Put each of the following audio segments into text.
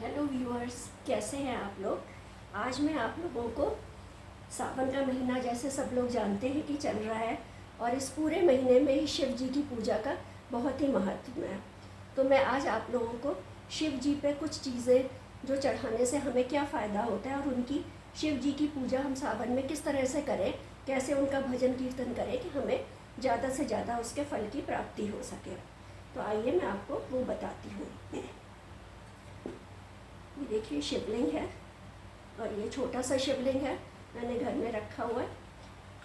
Hello viewers, कैसे हैं आप लोग। आज मैं आप लोगों को सावन का महीना जैसे सब लोग जानते हैं कि चल रहा है और इस पूरे महीने में ही शिव जी की पूजा का बहुत ही महत्व है। तो मैं आज आप लोगों को शिव जी पे कुछ चीज़ें जो चढ़ाने से हमें क्या फ़ायदा होता है और उनकी शिव जी की पूजा हम सावन में किस तरह से करें, कैसे उनका भजन कीर्तन करें कि हमें ज़्यादा से ज़्यादा उसके फल की प्राप्ति हो सके। तो आइए मैं आपको वो बताती हूँ। ये देखिए शिवलिंग है और ये छोटा सा शिवलिंग है, मैंने घर में रखा हुआ है।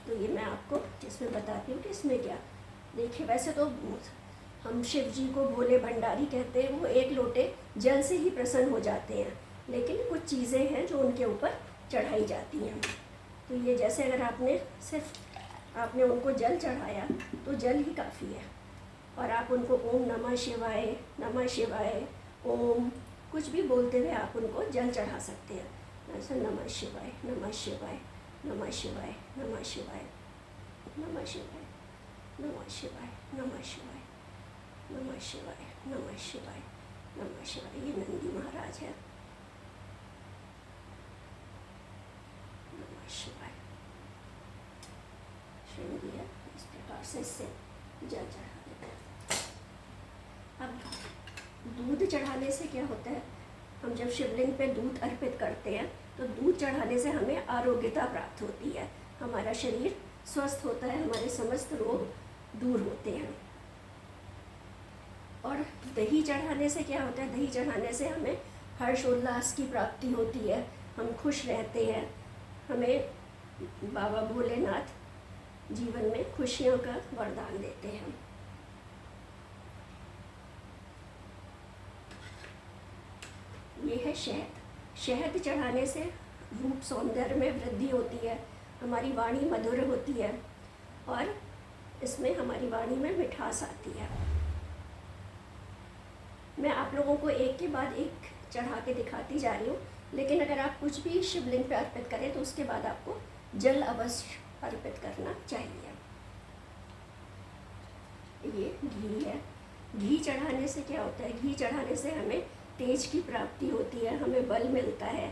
तो ये मैं आपको इसमें बताती हूँ कि इसमें क्या। देखिए वैसे तो हम शिव जी को भोले भंडारी कहते हैं, वो एक लोटे जल से ही प्रसन्न हो जाते हैं, लेकिन कुछ चीज़ें हैं जो उनके ऊपर चढ़ाई जाती हैं। तो ये जैसे अगर आपने उनको जल चढ़ाया तो जल ही काफ़ी है, और आप उनको ओम नमः शिवाय ओम कुछ भी बोलते हुए आप उनको जल चढ़ा सकते हैं। ऐसे नमः शिवाय नमः शिवाय नमः शिवाय नमः शिवाय नमः शिवाय नमः शिवाय नमः शिवाय नमः शिवाय नमः शिवाय नमः शिवाय। ये नंदी महाराज है। नमः शिवाय श्रृंगी है। इस प्रकार से इससे जल चढ़ा देते हैं। अब दूध चढ़ाने से क्या होता है, हम जब शिवलिंग पे दूध अर्पित करते हैं तो दूध चढ़ाने से हमें आरोग्यता प्राप्त होती है, हमारा शरीर स्वस्थ होता है, हमारे समस्त रोग दूर होते हैं। और दही चढ़ाने से क्या होता है, दही चढ़ाने से हमें हर्षोल्लास की प्राप्ति होती है, हम खुश रहते हैं, हमें बाबा भोलेनाथ जीवन में खुशियों का वरदान देते हैं। ये है शहद। शहद चढ़ाने से रूप सौंदर्य में वृद्धि होती है, हमारी वाणी मधुर होती है और इसमें हमारी वाणी में मिठास आती है। मैं आप लोगों को एक के बाद एक चढ़ा के दिखाती जा रही हूँ, लेकिन अगर आप कुछ भी शिवलिंग पे अर्पित करें तो उसके बाद आपको जल अवश्य अर्पित करना चाहिए। ये घी है। घी चढ़ाने से क्या होता है, घी चढ़ाने से हमें तेज की प्राप्ति होती है, हमें बल मिलता है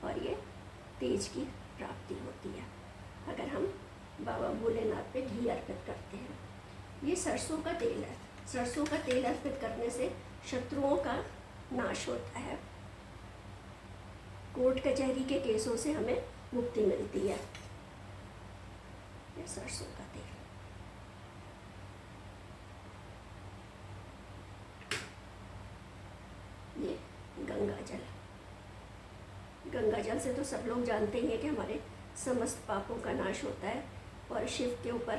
और ये तेज की प्राप्ति होती है अगर हम बाबा भोलेनाथ पे घी अर्पित करते हैं। ये सरसों का तेल है। सरसों का तेल अर्पित करने से शत्रुओं का नाश होता है, कोर्ट कचहरी के केसों से हमें मुक्ति मिलती है। ये सरसों का तेल। ये गंगा जल। गंगा जल से तो सब लोग जानते ही हैं कि हमारे समस्त पापों का नाश होता है, और शिव के ऊपर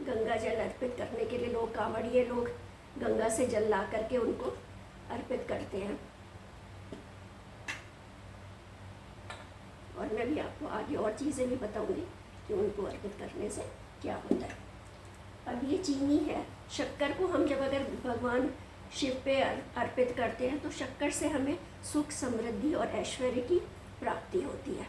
गंगा जल अर्पित करने के लिए लोग, कांवड़िए लोग गंगा से जल ला करके उनको अर्पित करते हैं। और मैं भी आपको आगे और चीज़ें भी बताऊंगी कि उनको अर्पित करने से क्या होता है। अब ये चीनी है। शक्कर को हम जब अगर भगवान शिव पे अर्पित करते हैं तो शक्कर से हमें सुख, समृद्धि और ऐश्वर्य की प्राप्ति होती है।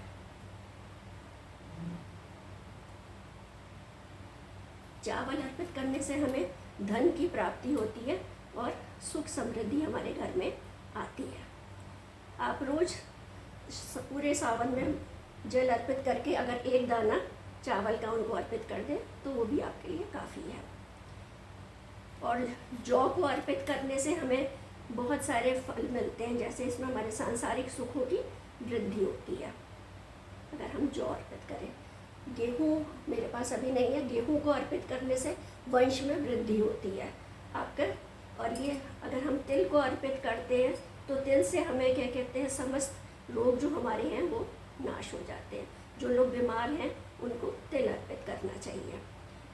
चावल अर्पित करने से हमें धन की प्राप्ति होती है और सुख समृद्धि हमारे घर में आती है। आप रोज पूरे सावन में जल अर्पित करके अगर एक दाना चावल का उनको अर्पित कर दें तो वो भी आपके लिए काफ़ी है। और जौ को अर्पित करने से हमें बहुत सारे फल मिलते हैं, जैसे इसमें हमारे सांसारिक सुखों की वृद्धि होती है अगर हम जौ अर्पित करें। गेहूँ मेरे पास अभी नहीं है, गेहूँ को अर्पित करने से वंश में वृद्धि होती है आपका। और ये अगर हम तिल को अर्पित करते हैं तो तिल से हमें क्या कहते हैं, समस्त रोग जो हमारे हैं वो नाश हो जाते हैं। जो लोग बीमार हैं उनको तिल अर्पित करना चाहिए।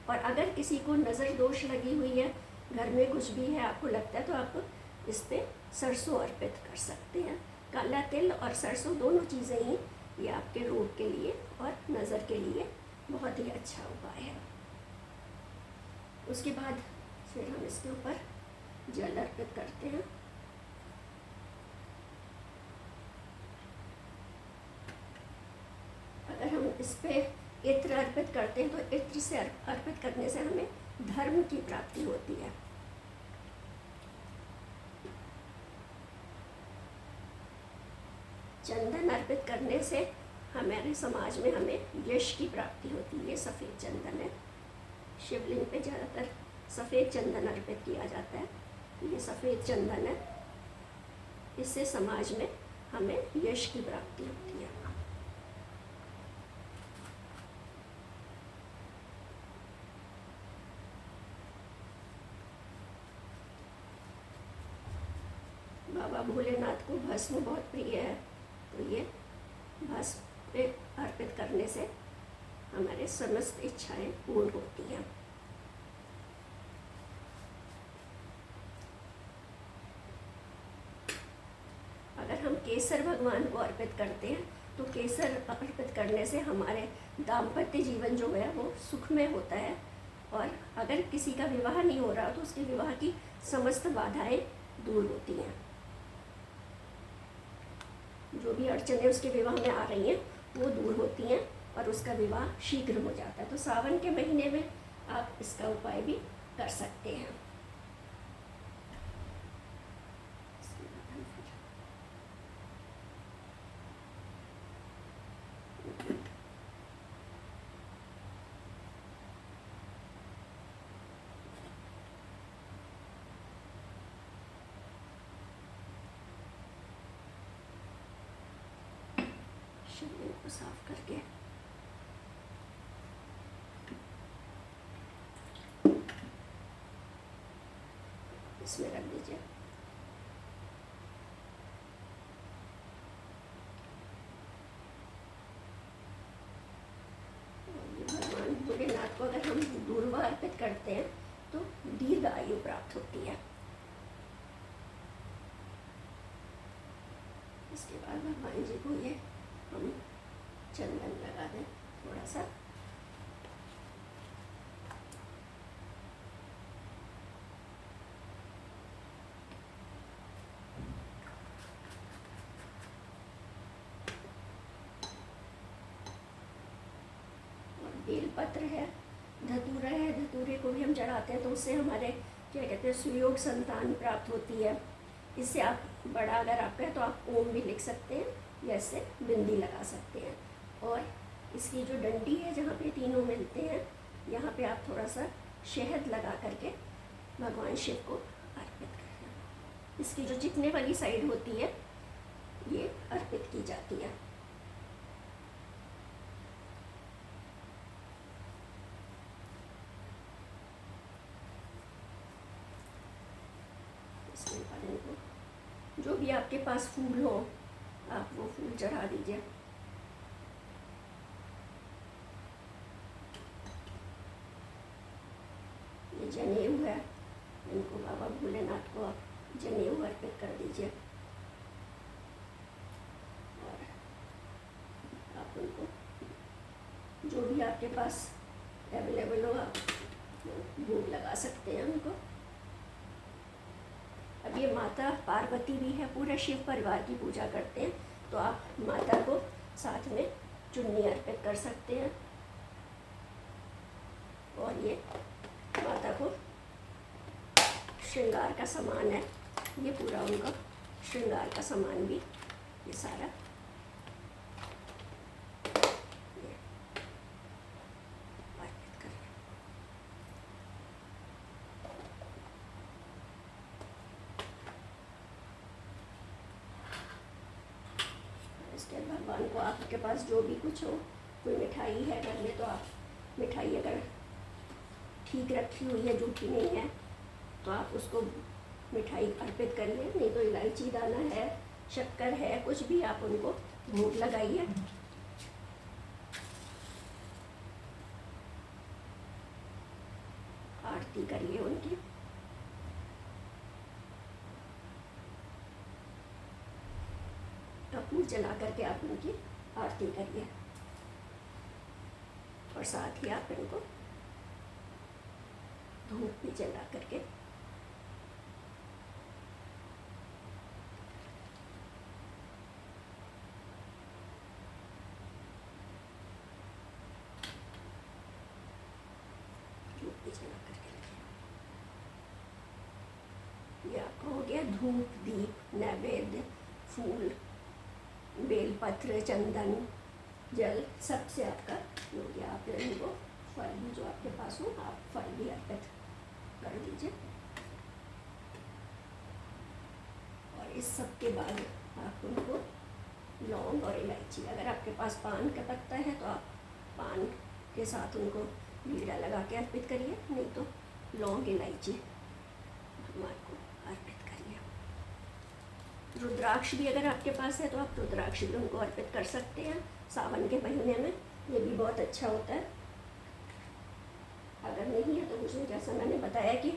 और अगर किसी को नज़र दोष लगी हुई है, घर में कुछ भी है, आपको लगता है, तो आप इस पर सरसों अर्पित कर सकते हैं। काला तिल और सरसों दोनों चीज़ें ही ये आपके रोग के लिए और नज़र के लिए बहुत ही अच्छा उपाय है। उसके बाद फिर हम इसके ऊपर जल अर्पित करते हैं। अगर हम इस पर इत्र अर्पित करते हैं तो इत्र से अर्पित करने से हमें धर्म की प्राप्ति होती है। चंदन अर्पित करने से हमारे समाज में हमें यश की प्राप्ति होती है। ये सफ़ेद चंदन है, शिवलिंग पे ज़्यादातर सफ़ेद चंदन अर्पित किया जाता है। ये सफ़ेद चंदन है, इससे समाज में हमें यश की प्राप्ति होती है। बाबा भोलेनाथ को भस्म बहुत प्रिय है, तो ये भस्म पे अर्पित करने से हमारे समस्त इच्छाएं पूर्ण होती हैं। अगर हम केसर भगवान को अर्पित करते हैं तो केसर अर्पित करने से हमारे दाम्पत्य जीवन जो है वो सुखमय होता है, और अगर किसी का विवाह नहीं हो रहा तो उसके विवाह की समस्त बाधाएं दूर होती हैं। जो भी अड़चनें उसके विवाह में आ रही हैं वो दूर होती हैं और उसका विवाह शीघ्र हो जाता है। तो सावन के महीने में आप इसका उपाय भी कर सकते हैं। शिवलिंग को साफ करके इसमें रख दीजिए। भगवान भोलेनाथ को अगर हम दूर्वा अर्पित करते हैं तो दीर्घ आयु प्राप्त होती है। इसके बाद भगवान जी को ये हम चंदन लगा दें थोड़ा सा। और बेलपत्र है, धतूरा है, धतूरे को भी हम चढ़ाते हैं तो उससे हमारे क्या कहते हैं सुयोग संतान प्राप्त होती है। इससे आप बड़ा अगर आपका है तो आप ओम भी लिख सकते हैं या इससे बिंदी लगा सकते हैं। और इसकी जो डंडी है जहाँ पे तीनों मिलते हैं, यहाँ पे आप थोड़ा सा शहद लगा करके भगवान शिव को अर्पित करें। इसकी जो चिकने वाली साइड होती है ये अर्पित की जाती है। इसमें पर इनको जो भी आपके पास फूल हो आप वो फूल चढ़ा दीजिए। ये जनेऊ है, इनको बाबा भोलेनाथ को आप जनेऊ अर्पित कर दीजिए। और आप उनको जो भी आपके पास अवेलेबल हो आप भोग लगा सकते हैं उनको। अब ये माता पार्वती भी है, पूरा शिव परिवार की पूजा करते हैं, तो आप माता को साथ में चुन्नी अर्पित कर सकते हैं। और ये माता को श्रृंगार का सामान है, ये पूरा उनका श्रृंगार का सामान भी ये सारा ये अर्पित करें। इसके भगवान को आपके पास जो भी कुछ हो, कोई मिठाई है घर में तो आप मिठाई अगर ठीक रखी हुई है, जूठी नहीं है, तो आप उसको मिठाई अर्पित करिए। नहीं तो इलायची दाना है, शक्कर है, कुछ भी आप उनको भोग लगाइए। आरती करिए उनकी। कपूर जला करके आप उनकी आरती करिए और साथ ही आप इनको धूप भी जला करके ये आपका हो गया धूप, दीप, नैवेद्य, फूल बेलपत्र, चंदन, जल सबसे आपका योग्य। आप इनको फल भी जो आपके पास हो आप फल भी अर्पित कर दीजिए। और इस सब के बाद आप उनको लौंग और इलायची, अगर आपके पास पान का पत्ता है तो आप पान के साथ उनको लीड़ा लगा के अर्पित करिए, नहीं तो लौंग इलायची भगवान को अर्पित करिए। रुद्राक्ष भी अगर आपके पास है तो आप रुद्राक्ष भी उनको अर्पित कर सकते हैं सावन के महीने में, ये भी बहुत अच्छा होता है। अगर नहीं है तो मुझे, जैसा मैंने बताया कि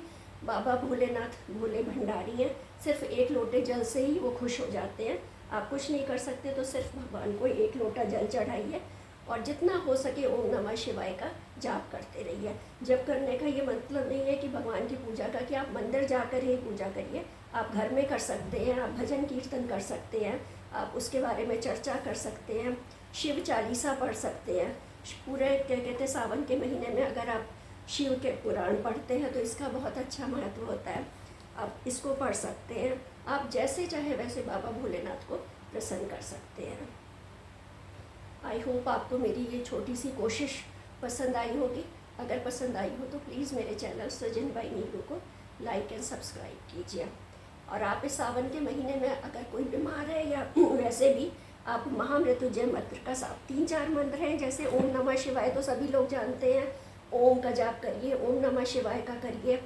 बाबा भोलेनाथ भोले भंडारी हैं, सिर्फ एक लोटे जल से ही वो खुश हो जाते हैं। आप कुछ नहीं कर सकते तो सिर्फ भगवान को एक लोटा जल चढ़ाइए और जितना हो सके ओम नमः शिवाय का जाप करते रहिए। जप करने का ये मतलब नहीं है कि भगवान की पूजा का कि आप मंदिर जाकर ही पूजा करिए, आप घर में कर सकते हैं, आप भजन कीर्तन कर सकते हैं, आप उसके बारे में चर्चा कर सकते हैं, शिव चालीसा पढ़ सकते हैं। पूरे क्या कहते हैं सावन के महीने में अगर आप शिव के पुराण पढ़ते हैं तो इसका बहुत अच्छा महत्व होता है, आप इसको पढ़ सकते हैं। आप जैसे चाहे वैसे बाबा भोलेनाथ को प्रसन्न कर सकते हैं। आई होप आपको मेरी ये छोटी सी कोशिश पसंद आई होगी। अगर पसंद आई हो तो प्लीज़ मेरे चैनल सृजन बाई नीलू को लाइक एंड सब्सक्राइब कीजिए। और आप इस सावन के महीने में अगर कोई बीमार है या वैसे भी आप महामृत्युंजय मंत्र का 3-4 मंत्र हैं, जैसे ओम नमः शिवाय तो सभी लोग जानते हैं, ओम का जाप करिए, ओम नमः शिवाय का करिए,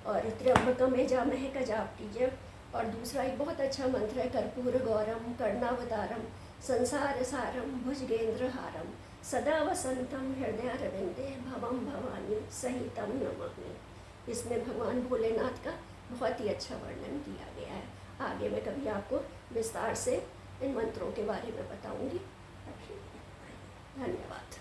और त्र्यंबकम यजामहे का जाप कीजिए। और दूसरा एक बहुत अच्छा मंत्र है कर्पूर गौरम कर्णावतारम संसार सारम भुजगेंद्र हारम सदा वसंतम हृदयारविंदे भवम भवानी सहितम नमामि। इसमें भगवान भोलेनाथ का बहुत ही अच्छा वर्णन किया गया है। आगे मैं कभी आपको विस्तार से इन मंत्रों के बारे में बताऊंगी। धन्यवाद।